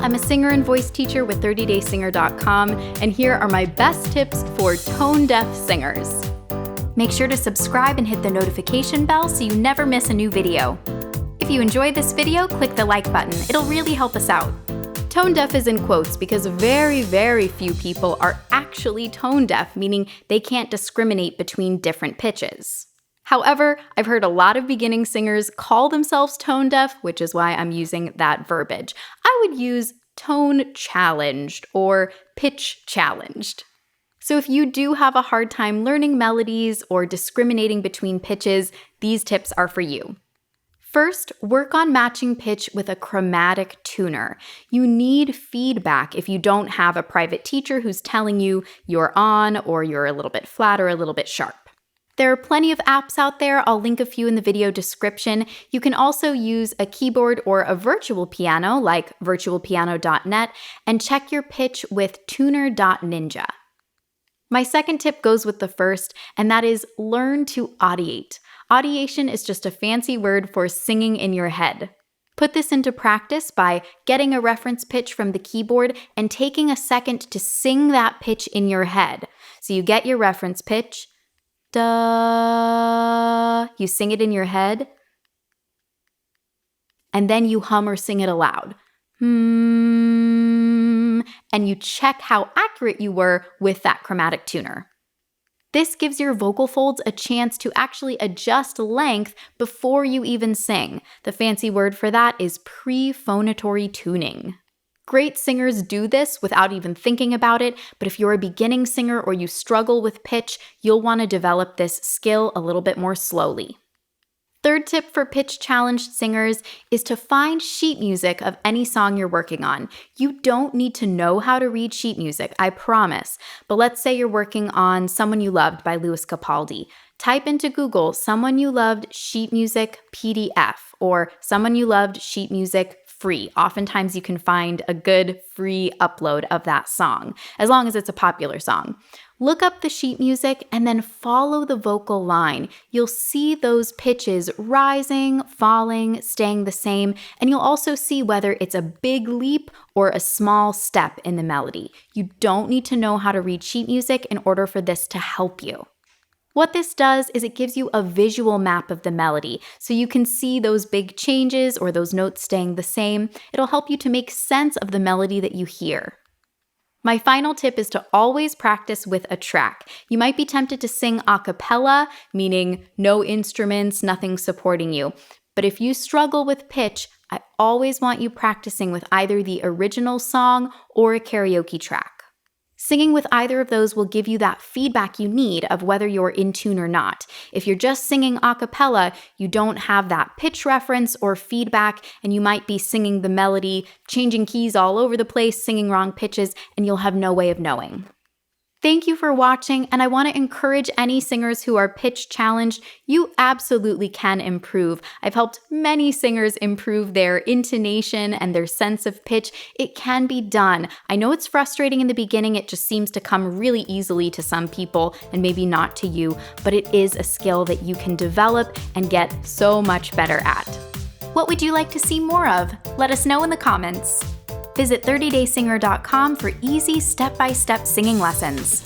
I'm a singer and voice teacher with 30daysinger.com, and here are my best tips for tone-deaf singers. Make sure to subscribe and hit the notification bell so you never miss a new video. If you enjoyed this video, click the like button. It'll really help us out. Tone deaf is in quotes because very, very few people are actually tone deaf, meaning they can't discriminate between different pitches. However, I've heard a lot of beginning singers call themselves tone deaf, which is why I'm using that verbiage. I would use tone challenged or pitch challenged. So if you do have a hard time learning melodies or discriminating between pitches, these tips are for you. First, work on matching pitch with a chromatic tuner. You need feedback if you don't have a private teacher who's telling you you're on or you're a little bit flat or a little bit sharp. There are plenty of apps out there. I'll link a few in the video description. You can also use a keyboard or a virtual piano like virtualpiano.net and check your pitch with tuner.ninja. My second tip goes with the first, and that is learn to audiate. Audiation is just a fancy word for singing in your head. Put this into practice by getting a reference pitch from the keyboard and taking a second to sing that pitch in your head. So you get your reference pitch, da, you sing it in your head, and then you hum or sing it aloud. And you check how accurate you were with that chromatic tuner. This gives your vocal folds a chance to actually adjust length before you even sing. The fancy word for that is pre-phonatory tuning. Great singers do this without even thinking about it, but if you're a beginning singer or you struggle with pitch, you'll want to develop this skill a little bit more slowly. Third tip for pitch-challenged singers is to find sheet music of any song you're working on. You don't need to know how to read sheet music, I promise. But let's say you're working on Someone You Loved by Lewis Capaldi. Type into Google, Someone You Loved sheet music PDF, or Someone You Loved sheet music free. Oftentimes you can find a good free upload of that song, as long as it's a popular song. Look up the sheet music and then follow the vocal line. You'll see those pitches rising, falling, staying the same, and you'll also see whether it's a big leap or a small step in the melody. You don't need to know how to read sheet music in order for this to help you. What this does is it gives you a visual map of the melody, so you can see those big changes or those notes staying the same. It'll help you to make sense of the melody that you hear. My final tip is to always practice with a track. You might be tempted to sing a cappella, meaning no instruments, nothing supporting you. But if you struggle with pitch, I always want you practicing with either the original song or a karaoke track. Singing with either of those will give you that feedback you need of whether you're in tune or not. If you're just singing a cappella, you don't have that pitch reference or feedback, and you might be singing the melody, changing keys all over the place, singing wrong pitches, and you'll have no way of knowing. Thank you for watching, and I want to encourage any singers who are pitch challenged. You absolutely can improve. I've helped many singers improve their intonation and their sense of pitch. It can be done. I know it's frustrating in the beginning. It just seems to come really easily to some people and maybe not to you, but it is a skill that you can develop and get so much better at. What would you like to see more of? Let us know in the comments. Visit 30daysinger.com for easy step-by-step singing lessons.